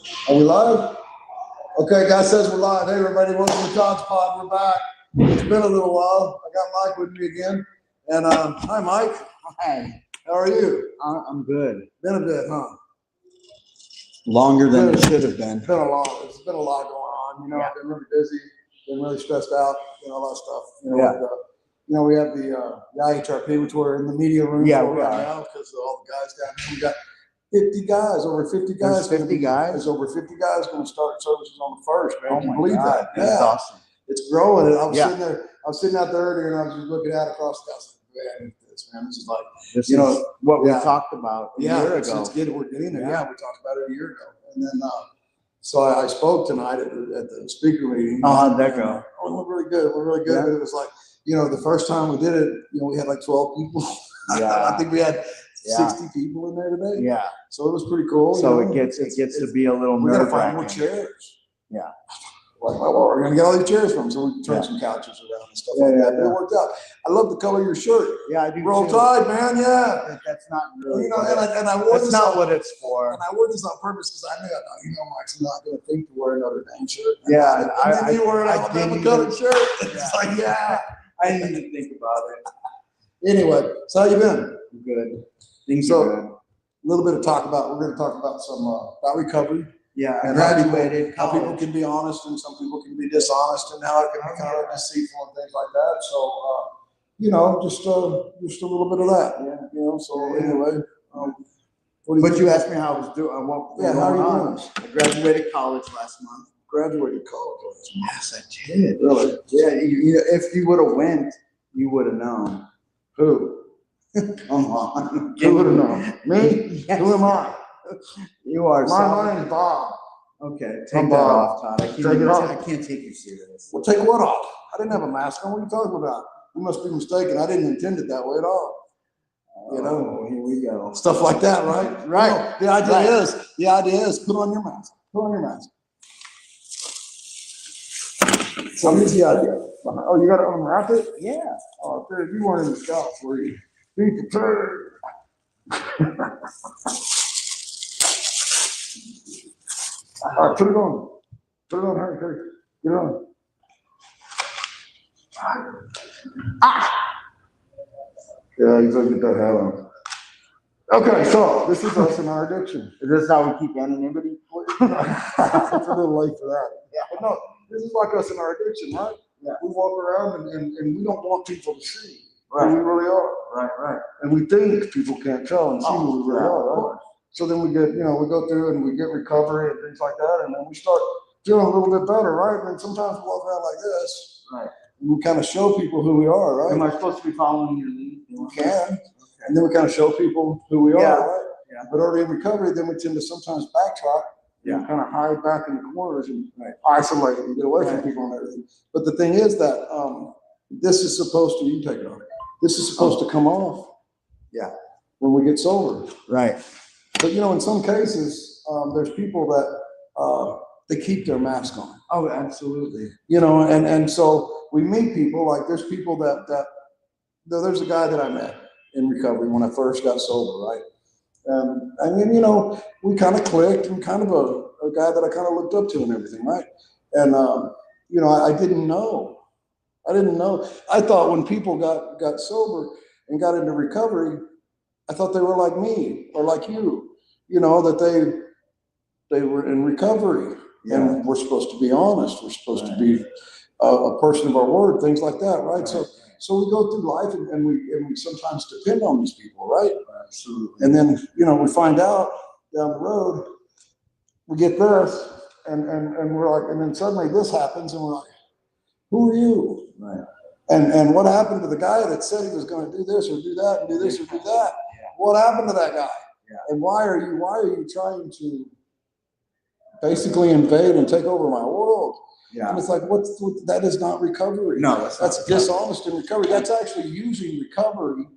Are we live? Okay, guy says we're live. Hey, everybody, welcome to Todd's Pod. We're back. It's been a little while. I got Mike with me again. And hi, Mike. Hi. How are you? I'm good. Been a bit, huh? Longer than it should have been. It's been a lot. It's been a lot going on. You know, I've been really busy. Been really stressed out. You know, a lot of stuff. You know, we have the IHRP, which we're in the media room right now because of all the guys down here. We got 50 guys, over 50 guys. There's 50 guys? There's over 50 guys going to start services on the 1st, man. Oh, Can you believe that? That's awesome. It's growing. And I was sitting out there earlier and I was just looking out across the house. Man, this is like, this is what we talked about a year ago. We're getting there. Yeah, we talked about it a year ago. And then, so I spoke tonight at the speaker meeting. Oh, how'd that go? Oh, it went really good. It went really good. Yeah. But it was like, you know, the first time we did it, you know, we had like 12 people. Yeah. I think we had 60 people in there today. Yeah. So it was pretty cool. So it gets to be a little nerve-wracking. We gotta find more chairs. Yeah. Like, well, we're gonna get all these chairs from, so we turned some couches around and stuff like that. It worked out. I love the color of your shirt. Yeah, I do. Roll Tide, man. Yeah. That's not really. You know, and I wore this. That's not what it's for. And I wore this on purpose because I knew, you know, Mike's not gonna think to wear another dang shirt. Yeah. And then you wear an Alabama colored shirt. It's like, I didn't even think about it. Anyway, so how you been? Good. Things are good. A little bit of talk about. We're going to talk about some about recovery. Yeah, and graduated. How people can be honest and some people can be dishonest, and how it can be kind of deceitful and things like that. So, you know, just a little bit of that. Yeah. You know. So anyway, but you asked me how I was doing. How are you doing? I graduated college last month. Graduated college last month. Yes, I did. Really? Yeah. If you would have went, you would have known. Who? Come on. You would have known. Me? Yes. Who am I? You are. My name's Bob. Okay, take that off, Todd. I can't take you serious. Well, take what off? I didn't have a mask on. What are you talking about? You must be mistaken. I didn't intend it that way at all. You know, here we go. Stuff like that, right? Right. You know, the idea is put on your mask. Put on your mask. So here's the idea. Oh, you got to unwrap it? Yeah. Oh, dude, you weren't in the scouts, were you? Be prepared. All right, put it on. Put it on, hurry. Get it on. Yeah, you better get that hat on. Okay, so this is us in our addiction. Is this how we keep anonymity? It's a little late for that. Yeah. But no, this is like us in our addiction, right? Yeah. We walk around and we don't want people to see who we really are. Right. And we think people can't tell and see who we really are, right? So then we get, you know, we go through and we get recovery and things like that, and then we start feeling a little bit better, right? And then sometimes we walk around like this, right? And we kind of show people who we are, right? Am I supposed to be following your lead? You can. Okay. And then we kind of show people who we are, right? Yeah. But early in recovery, then we tend to sometimes backtrack and kind of hide back in the corners and isolate and get away from people and everything. But the thing is that this is supposed to, you take it off. This is supposed to come off. Yeah. When we get sober. Right. But, you know, in some cases, there's people that they keep their mask on. Oh, absolutely. You know, and so we meet people, like there's people that there's a guy that I met in recovery when I first got sober, right? And then, you know, we kind of clicked and kind of a guy that I kind of looked up to and everything, right? And, you know, I didn't know. I thought when people got sober and got into recovery, I thought they were like me or like you know, that they were in recovery and we're supposed to be honest. We're supposed to be a person of our word, things like that, right? So we go through life and we sometimes depend on these people, right? Absolutely. And then, you know, we find out down the road, we get this and we're like, and then suddenly this happens and we're like, who are you? Right. And what happened to the guy that said he was going to do this or do that and do this or do that? Yeah. What happened to that guy? Yeah. And why are you trying to basically invade and take over my world? Yeah. And it's like, that is not recovery. No, that's dishonest in recovery. That's actually using recovery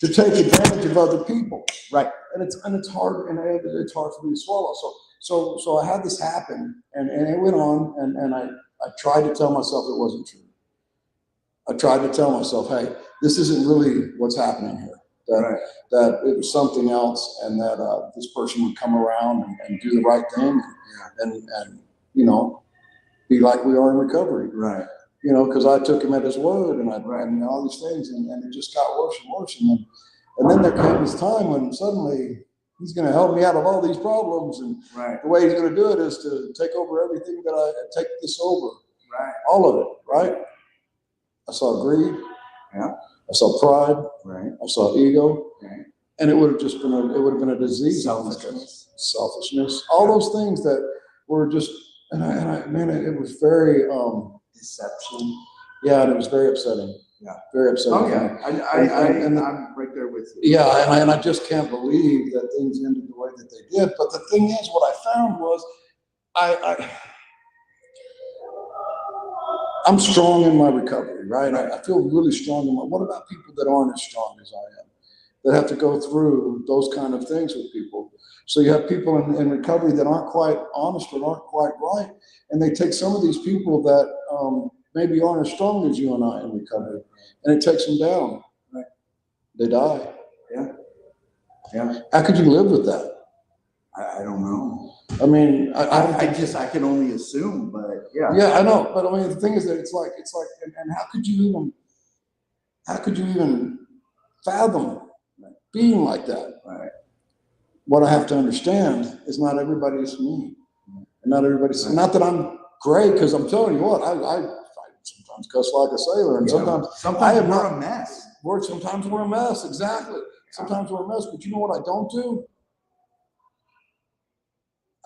to take advantage of other people. Right. And it's hard for me to swallow. So I had this happen and it went on and I tried to tell myself it wasn't true. I tried to tell myself, hey, this isn't really what's happening here. that it was something else, and that this person would come around and do the right thing, and you know, be like we are in recovery. Right. You know, because I took him at his word, and and all these things, and it just got worse and worse. And then there came this time when suddenly he's going to help me out of all these problems, and the way he's going to do it is to take over everything that I take this over. Right. All of it. Right. I saw greed. Yeah. I saw pride. Right. I saw ego. Right. And it would have just been a disease. Selfishness. All those things that were just, man, it was very deception. Yeah, and it was very upsetting. Yeah, very upsetting. Oh yeah, I'm right there with you. Yeah, and I just can't believe that things ended the way that they did. But the thing is, what I found was, I'm strong in my recovery, right? I feel really strong in my. What about people that aren't as strong as I am, that have to go through those kind of things with people? So you have people in recovery that aren't quite honest or aren't quite right, and they take some of these people that maybe aren't as strong as you and I in recovery, and it takes them down. Right. They die. Yeah. Yeah. How could you live with that? I don't know. I mean, I can only assume, but yeah. Yeah, I know, but I mean, the thing is that it's like, and how could you even fathom being like that? Right. What I have to understand is not everybody's me, and not everybody's. Not that I'm great, because I'm telling you what, I sometimes cuss like a sailor, and sometimes I am not a mess. Sometimes we're a mess. Exactly. Sometimes we're a mess, but you know what I don't do?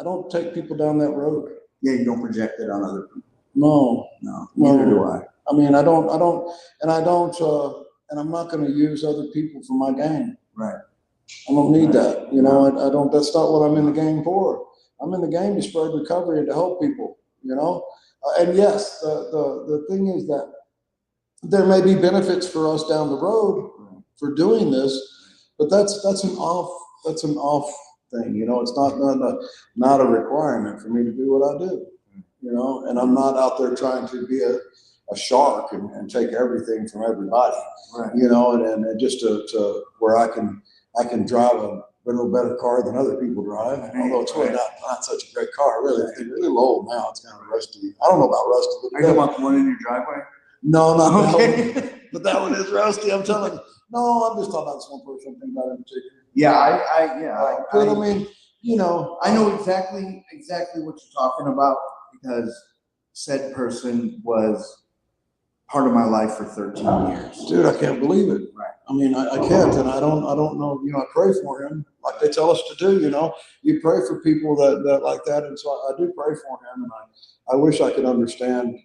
I don't take people down that road. Yeah, you don't project it on other people. No, neither do I. I mean, and I'm not going to use other people for my gain. Right. I don't need that. You know, I don't. That's not what I'm in the game for. I'm in the game to spread recovery and to help people. You know, and yes, the thing is that there may be benefits for us down the road for doing this, but that's an off thing. You know, it's not a requirement for me to do what I do. You know, and I'm not out there trying to be a shark and take everything from everybody. Right. You know, and just to where I can drive a little better car than other people drive, although it's really not such a great car. Really, it's really low now. It's kind of rusty. I don't know about rusty. Are you talking about the one in your driveway? No, not that one. But that one is rusty. I'm telling you. No, I'm just talking about this one person. I'm thinking about it in particular. Yeah, but I mean, you know, I know exactly what you're talking about, because said person was part of my life for 13 years. Dude, I can't believe it. Right. I mean, I can't, and I don't know. You know, I pray for him like they tell us to do. You know, you pray for people that like that, and so I do pray for him, and I wish I could understand.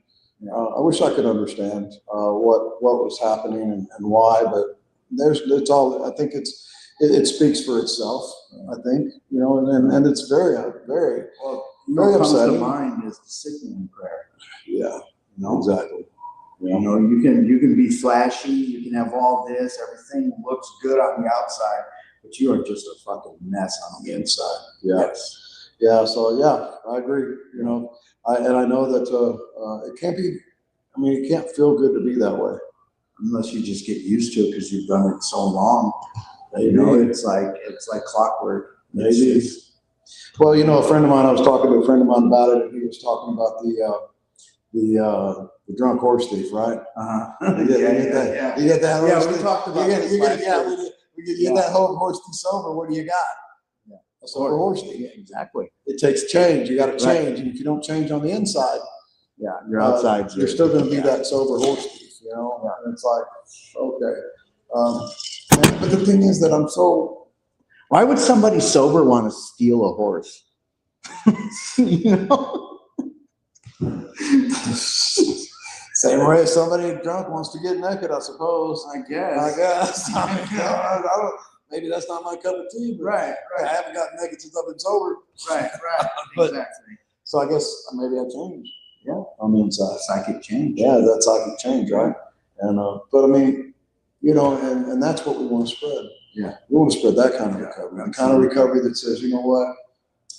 I wish I could understand what was happening and why, but it's all. I think it speaks for itself. I think, you know, and it's very very very what comes upsetting. to mind is the sickening prayer. Yeah, no, exactly. You know, you can be flashy, you can have all this, everything looks good on the outside, but you are just a fucking mess on the inside. Yeah. Yes. Yeah. So yeah, I agree. You know, I know that it can't be. I mean, it can't feel good to be that way, unless you just get used to it because you've done it so long. Maybe. You know, it's like clockwork. Maybe. Well, you know, I was talking to a friend of mine about it, and he was talking about the drunk horse thief, right? You get that horse thief. We talked about this. We get that whole horse thief sober. What do you got? Yeah. A sober horse thief. Yeah, exactly. It takes change. You got to change, and if you don't change on the inside, your outside, you're still going to be that sober horse thief. You know, and it's like, okay. But the thing is that I'm so. Why would somebody sober want to steal a horse? You know? Same way as somebody drunk wants to get naked, I suppose. I guess. I mean, I don't, maybe that's not my cup of tea. But right. I haven't gotten naked since I've been sober. Right. But, exactly. So I guess maybe I changed. Yeah. On the inside. Psychic change. Yeah, that's psychic change, right? And but I mean, you know, and that's what we want to spread. Yeah. We want to spread that kind of recovery. The kind of recovery that says, you know what?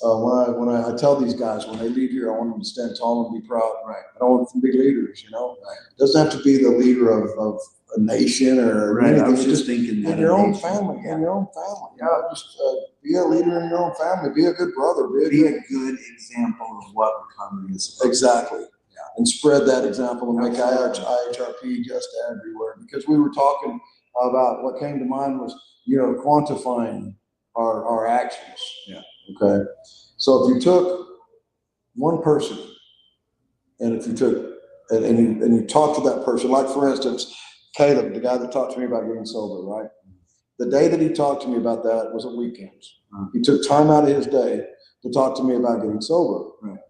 When I tell these guys when they leave here, I want them to stand tall and be proud. Right. I don't want them to be leaders. You know, it doesn't have to be the leader of a nation or Right. anything. I was just thinking that in your own nation. family, Yeah. in your own family. You know, just be a leader in your own family. Be a good brother. Be a good example of what recovery is about. Exactly. Yeah. And spread that example and make Absolutely. IHRP just everywhere. Because we were talking about what came to mind was, quantifying our actions. Yeah. Okay. So if you took one person and if you took and you talked to that person, like for instance, Caleb, the guy that talked to me about getting sober, right? The day that he talked to me about that was at weekends. He took time out of his day to talk to me about getting sober. Right.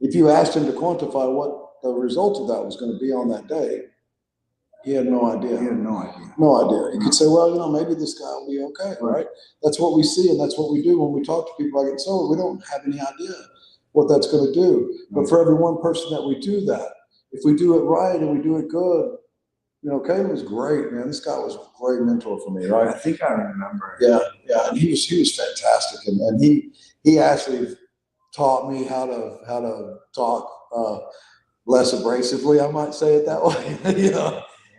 If you asked him to quantify what the result of that was going to be on that day, he had no idea. He had no idea. No idea. You could say, well, maybe this guy will be okay, right? That's what we see and that's what we do when we talk to people about getting sober. We don't have any idea what that's going to do. But for every one person that we do that, if we do it right and we do it good, Caleb was great, man. This guy was a great mentor for me, right? I think I remember. Yeah, and he was fantastic, and he actually taught me how to talk less abrasively. I might say it that way.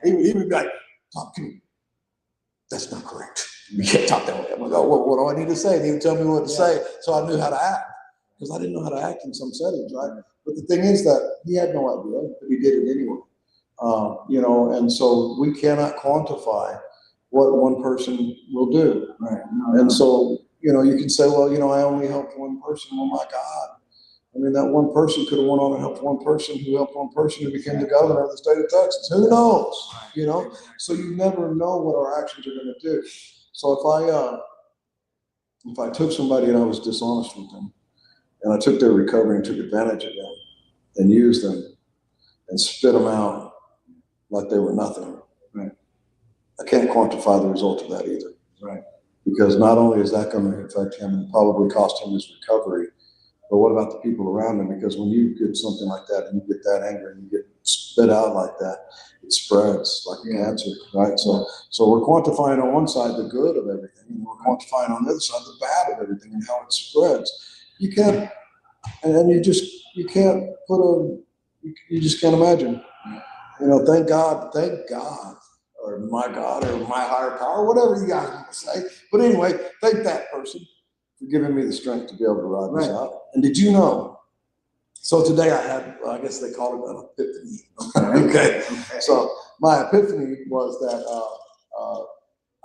He would be like, "Talk to me. That's not correct. You can't talk that way." I'm like, "Oh, what do I need to say?" And he would tell me what to say, so I knew how to act because I didn't know how to act in some settings, right? But the thing is that he had no idea, but he did it anyway. And so we cannot quantify what one person will do. Right. And so, you can say, well, I only helped one person. Oh my God. I mean, that one person could have went on and helped one person who helped one person who became the governor of the state of Texas. Who knows? So you never know what our actions are going to do. So if I took somebody and I was dishonest with them and I took their recovery and took advantage of them and used them and spit them out like they were nothing. Right. I can't quantify the result of that either. Right. Because not only is that going to affect him and probably cost him his recovery, but what about the people around him? Because when you get something like that and you get that angry and you get spit out like that, it spreads like cancer, right? So we're quantifying on one side the good of everything, and we're quantifying on the other side the bad of everything and how it spreads. You can't, and you just can't imagine. Thank God, or my God, or my higher power, whatever you guys want to say. But anyway, thank that person for giving me the strength to be able to ride this out. And did you know? So today I had, I guess they call it an epiphany. Okay. So my epiphany was that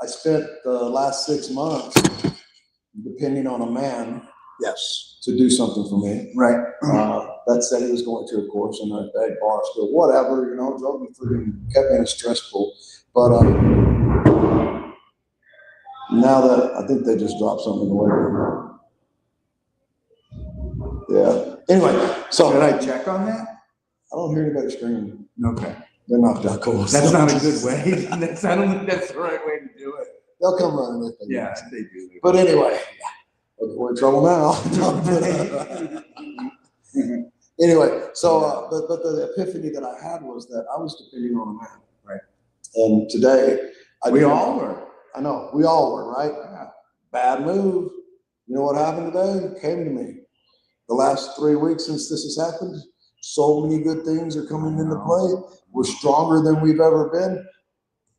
I spent the last 6 months depending on a man, to do something for me. Right. That said he was going to, of course, and I begged bar school, whatever, drove me through and kept me in a stress pool. But now that I think they just dropped something in the way. Yeah. Anyway, so should I check on that? I don't hear anybody screaming. Okay. They're knocked out cold. That's not a good way. I don't think that's the right way to do it. They'll come running if they Yeah, they do. But anyway, we're in trouble now. Anyway, so but the epiphany that I had was that I was depending on a man. Right. And today, we all were. I know, we all were, right? Yeah. Bad move. You know what happened today? It came to me. The last 3 weeks since this has happened, so many good things are coming into play. We're stronger than we've ever been.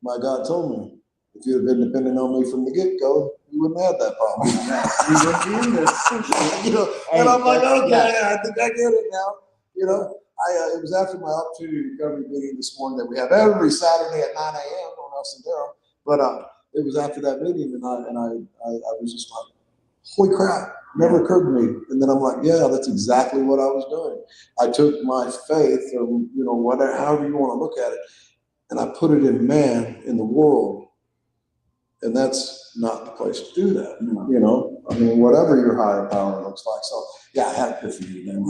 My God told me, if you had been depending on me from the get-go, you wouldn't have that problem. We wouldn't be in this. And I'm like, okay, I think I get it now. It was after my opportunity recovery meeting this morning that we have every Saturday at 9 a.m. on El Sendero. But it was after that meeting, and I was just like, holy crap, never occurred to me. And then I'm like, yeah, that's exactly what I was doing. I took my faith, or whatever, however you want to look at it, and I put it in man, in the world. And that's not the place to do that. I mean, whatever your higher power looks like. So yeah, I had epiphany then,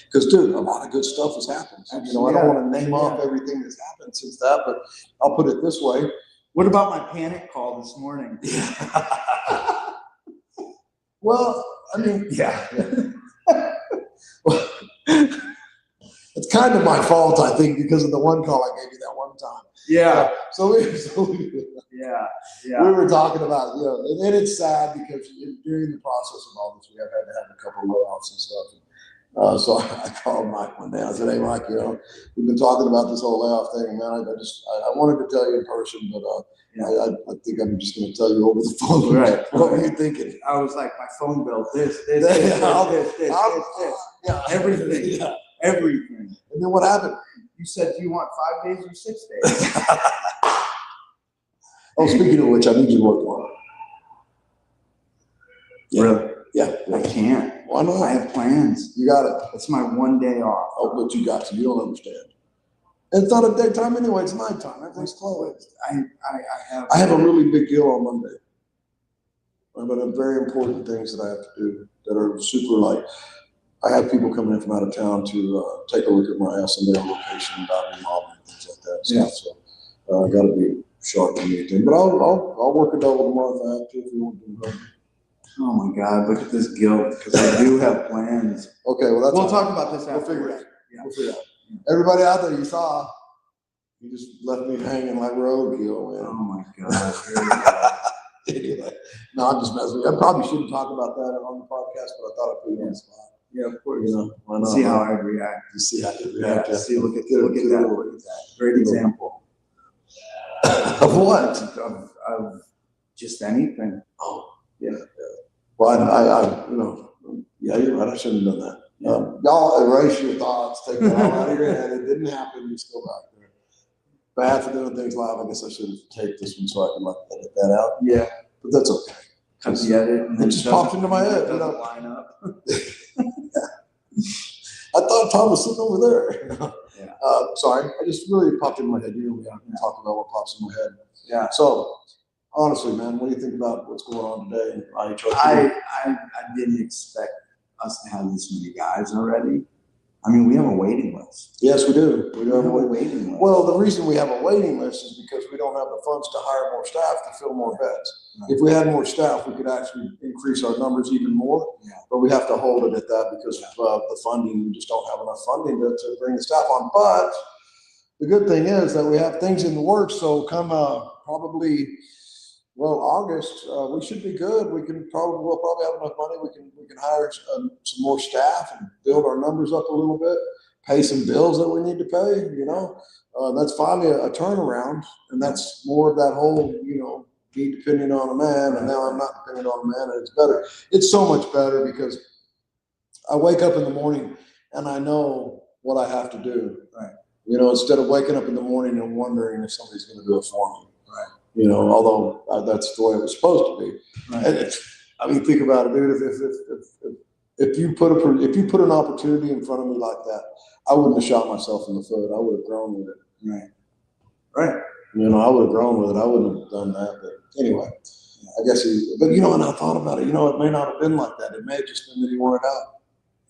because dude, a lot of good stuff has happened. I don't want to name off everything that's happened since that, but I'll put it this way. What about my panic call this morning? Well, I mean, it's kind of my fault, I think, because of the one call I gave you that one time. Yeah. So we were talking about, and it's sad because during the process of all this, we have had to have a couple of blowouts and stuff. So I called Mike one day. I said, "Hey, Mike, we've been talking about this whole layoff thing, man. I wanted to tell you in person, but I think I'm just going to tell you over the phone." Right. What were you thinking? I was like, my phone bill, this, Yeah. everything, Yeah. everything. And then what happened? You said, do you want 5 days or 6 days? Oh, speaking of which, I need you to work tomorrow. Yeah. Really? Yeah. I can't. Why not? I have plans. You got it. It's my one day off. Oh, but you got to. You don't understand. It's not a daytime anyway. It's nighttime. Everything's closed. I have a really big deal on Monday. I've got very important things that I have to do that are super light. I have people coming in from out of town to take a look at my S and their location, dot remodeling, things like that. Yeah. So I got to be sharp to meet them. But I'll work a double tomorrow if I have to. If you want to. Oh my God! Look at this guilt because I do have plans. Okay, well we'll talk about this after. We'll figure it out. Yeah. We'll figure it out. Everybody out there, you saw. You just left me hanging like roadkill, man. Oh my God. Anyway, no, I'm just messing with you. I probably shouldn't talk about that on the podcast, but I thought I'd put you on the spot. Yeah, of course. Why not? See how I react. You see how you react. Yeah. See, look at that. Great example. Of what? Of just anything. Oh, yeah. Well, yeah, you're right. I shouldn't have done that. Y'all erase your thoughts, take that all out of your head. It didn't happen. You're still back there. Bad for doing things live. I guess I should have taped this one so I can edit that out. Yeah, but that's okay. Cut the edit. It just popped into my head. It doesn't line up. I thought Tom was sitting over there. Yeah. Sorry, I just really popped into my head. We have to talk about what pops in my head. Yeah. So, honestly, man, what do you think about what's going on today? I didn't expect us to have this many guys already. I mean, we have a waiting list. Yes, we do. We have a waiting list. Well, the reason we have a waiting list is because we don't have the funds to hire more staff to fill more beds. Right. If we had more staff, we could actually increase our numbers even more. Yeah. But we have to hold it at that because of the funding. We just don't have enough funding to bring the staff on. But the good thing is that we have things in the works. So come probably, August, we should be good. We'll probably have enough money. We can hire some more staff and build our numbers up a little bit, pay some bills that we need to pay, that's finally a turnaround. And that's more of that whole, be dependent on a man. And now I'm not dependent on a man, and it's better. It's so much better because I wake up in the morning and I know what I have to do. Right. Instead of waking up in the morning and wondering if somebody's going to do it for me. Right. Although that's the way it was supposed to be. Right. And think about it, dude. If you put an opportunity in front of me like that, I wouldn't have shot myself in the foot. I would have grown with it. Right. Right. I would have grown with it. I wouldn't have done that. But anyway, I guess and I thought about it. It may not have been like that. It may have just been that he wanted out.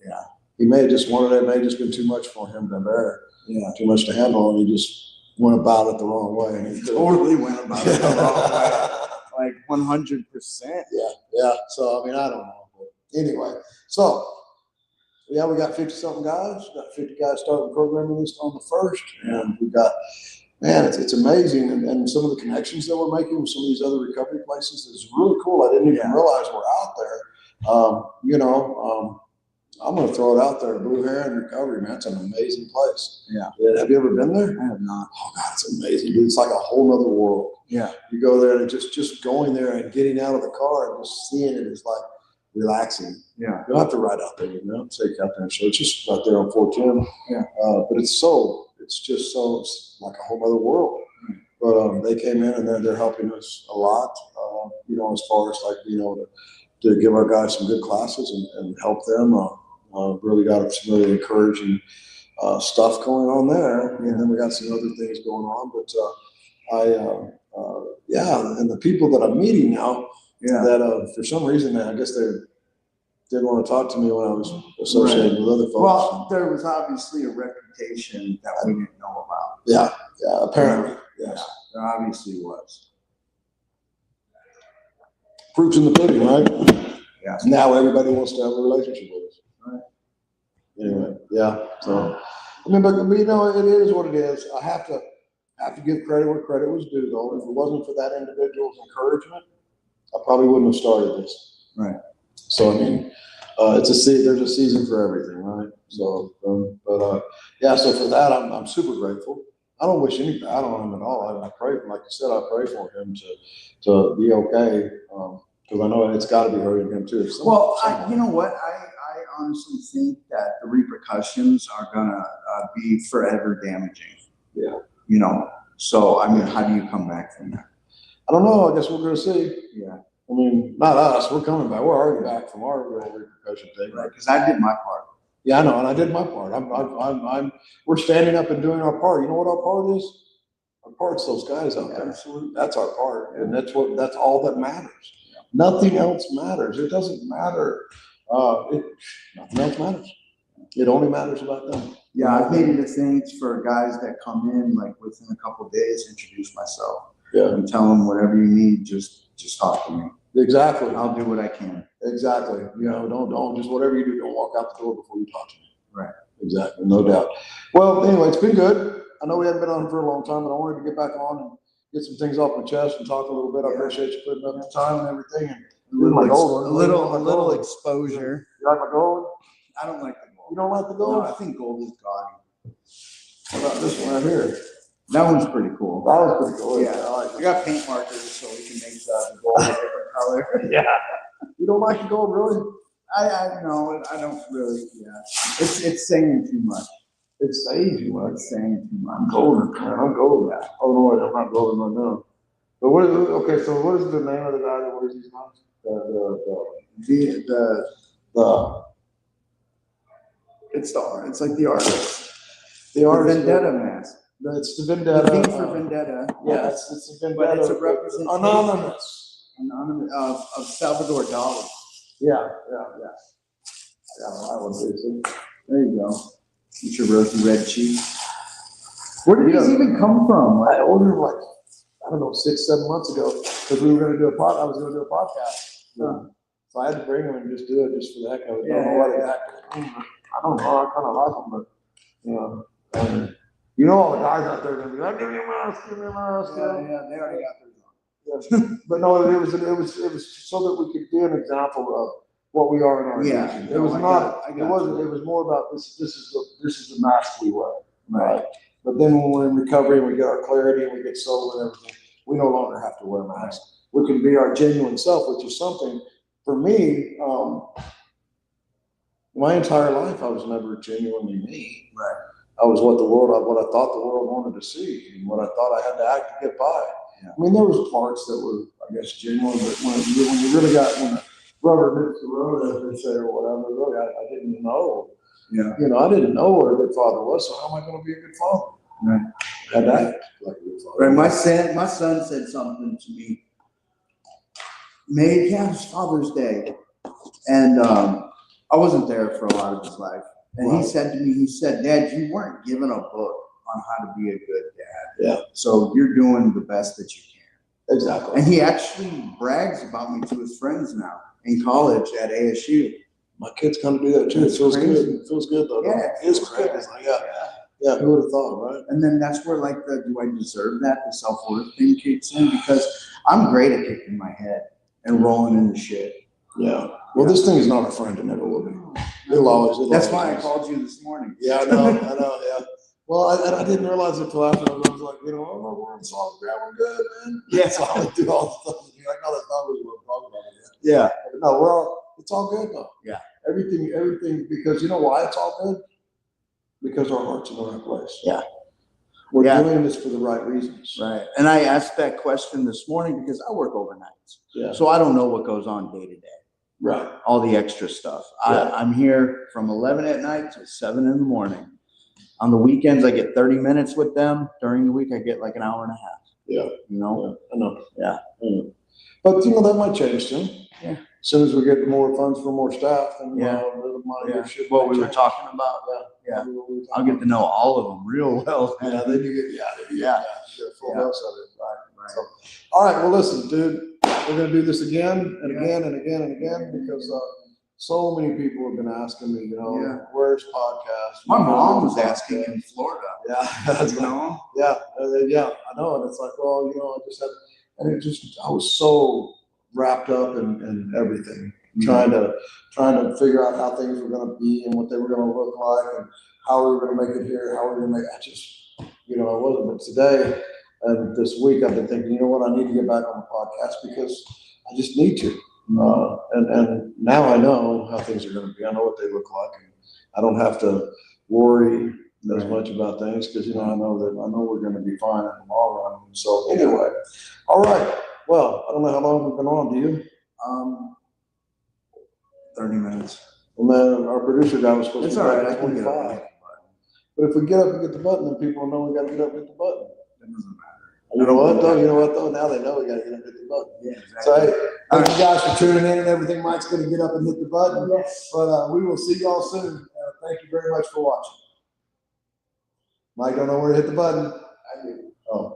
Yeah. He may have just wanted it. It may have just been too much for him to bear. Yeah. Too much to handle, and he just went about it the wrong way. And he totally went about it the wrong way. Like 100%. Yeah. So, I don't know. But anyway, so, we got 50-something guys. We got 50 guys starting programming this on the 1st. And we got, man, it's amazing. And some of the connections that we're making with some of these other recovery places is really cool. I didn't even realize we're out there. I'm going to throw it out there. Blue Heron Recovery, man. It's an amazing place. Yeah. Have you ever been there? I have not. Oh, God, it's amazing. Dude, it's like a whole nother world. Yeah. You go there and just going there and getting out of the car and just seeing it is like relaxing. Yeah. You don't have to ride out there, take out there and show. It's just out there on 410. Yeah. But it's like a whole other world. But they came in and they're helping us a lot, as far as like being able to give our guys some good classes and help them. Really got some really encouraging stuff going on there. And then we got some other things going on. But and the people that I'm meeting now, that for some reason, I guess they didn't want to talk to me when I was associated with other folks. Well, there was obviously a reputation that we didn't know about. Yeah, apparently. Yes. There obviously was. Proof's in the pudding, right? Yeah. Now everybody wants to have a relationship with us. Right. Anyway, yeah. So, but it is what it is. I have to give credit where credit was due, though. If it wasn't for that individual's encouragement, I probably wouldn't have started this. Right. So, There's a season for everything, right? So, yeah. So for that, I'm super grateful. I don't wish any bad on him at all. I pray, like you said, I pray for him to be okay, because I know it's got to be hurting him too. Well, you know what? I honestly think that the repercussions are gonna be forever damaging. Yeah. You know. So I mean, how do you come back from that? I don't know. I guess we're gonna see. Yeah. I mean, not us. We're coming back. We're already back from our real repercussion thing. Right. Because I did my part. Yeah, I know, and I did my part. We're standing up and doing our part. You know what our part is? Our part's those guys out there. Absolutely. That's our part, and that's all that matters. Yeah. Nothing else matters. It doesn't matter. Nothing else matters. It only matters about them. Yeah, I've made it a thing for guys that come in, like within a couple of days, introduce myself. Yeah. And tell them whatever you need, just talk to me. Exactly. I'll do what I can. Exactly. You know, don't just whatever you do, don't walk out the door before you talk to me. Right. Exactly. No doubt. Well, anyway, it's been good. I know we haven't been on for a long time, but I wanted to get back on and get some things off my chest and talk a little bit. I appreciate you putting up the time and everything. And a little exposure. You like my gold? I don't like the gold. You don't like the gold? No, I think gold is gaudy. How about this one right here? That one's pretty cool. That was pretty cool. Yeah, I got paint markers so we can make the gold a different color. Yeah. You don't like the gold, really? I know. I don't really. Yeah. It's saying too much. It's saying too much. It's saying too much. I'm golden, man. I'm golden. Yeah. Oh no, I'm not golden right now. But okay, so what is the name of the guy that wears these masks? It's like the artist. The artist. Vendetta mask. It's the Vendetta. The thing for Vendetta. Yeah, it's the Vendetta. But it's a representation. Anonymous. Of Salvador Dali. Yeah. Yeah, I would say so. There you go. It's your rosy red cheek. Where did these even come from? I ordered them like, I don't know, 6-7 months ago, because we were going to do I was going to do a podcast. Huh. So I had to bring them and just do it just for the heck of it. Yeah, I don't know what exactly. I don't know. I kind of like them, but you know, all the guys out there are going to be like, give me a mask, give me a mask. Yeah, they already got theirs on. Yeah. But no, it was so that we could be an example of what we are in our nation. It was not. It wasn't. It was more about this. This is the mask we wear, right? But then when we're in recovery and we get our clarity and we get sober and everything, we no longer have to wear masks. We can be our genuine self, which is something for me. My entire life, I was never genuinely me. Right. I was what I thought the world wanted to see, and what I thought I had to act to get by. Yeah. I mean, there was parts that were, I guess, genuine, but when you really got when the rubber hits the road, as they say, or whatever, really, I didn't know. Yeah. You know, I didn't know what a good father was, so how am I going to be a good father? Right. I had to act like a good father. Right. My son said something to me. It was Father's Day, and I wasn't there for a lot of his life. And he said to me, Dad, you weren't given a book on how to be a good dad. Yeah. So you're doing the best that you can. Exactly. And he actually brags about me to his friends now in college at ASU. My kids kind of do that too. It feels good. It feels good though. Yeah. It is great. It's like, yeah, who would have thought, right? And then that's where like do I deserve that? The self-worth thing kicks in, because I'm great at kicking my head and rolling in the shit. Yeah. Well, this thing is not a friend and never will be. That's why I called you this morning. Yeah, I know, yeah. Well, I didn't realize it till after. I was like, we're in solid ground, we're good, man. Yeah. So I do all the stuff. Like, no, that's not really what I'm talking about. Yeah. No, it's all good though. Yeah. Everything, because you know why it's all good? Because our heart's in the right place. Yeah. We're doing this for the right reasons. Right. And I asked that question this morning because I work overnights. Yeah. So I don't know what goes on day to day. Right. All the extra stuff. Yeah. I'm here from 11 at night to 7 in the morning. On the weekends, I get 30 minutes with them. During the week, I get like an hour and a half. Yeah. You know? Yeah. I know. Yeah. But, that might change soon. Yeah. As soon as we get more funds for more staff, and what we were talking about. Yeah. I'll get to know all of them real well. Yeah, then you get you get a full dose of it. Right. So, all right, well, listen, dude, we're gonna do this again and again and again and again, because so many people have been asking me, where's podcast? My mom was asking in Florida. Yeah, that's yeah, I know, and it's like, well, I just had, and I was so wrapped up in everything, trying to figure out how things were going to be and what they were going to look like and how we were going to make it here, how we were going to make it. I just, I wasn't. But today and this week, I've been thinking, you know what, I need to get back on the podcast because I just need to. And now I know how things are going to be. I know what they look like, and I don't have to worry as much about things because I know we're going to be fine in the long run. So anyway, all right. Well, I don't know how long we've been on. Do you? 30 minutes. And then our producer guy was supposed It's to all be right. back I at can get up. 25. But if we get up and get the button, then people know we got to get up and hit the button. It doesn't matter. You know what though? Now they know we got to get up and hit the button. Yeah, exactly. So hey, thank you guys for tuning in and everything. Mike's going to get up and hit the button. Yes. But we will see y'all soon. Thank you very much for watching. Mike don't know where to hit the button. I do. Oh.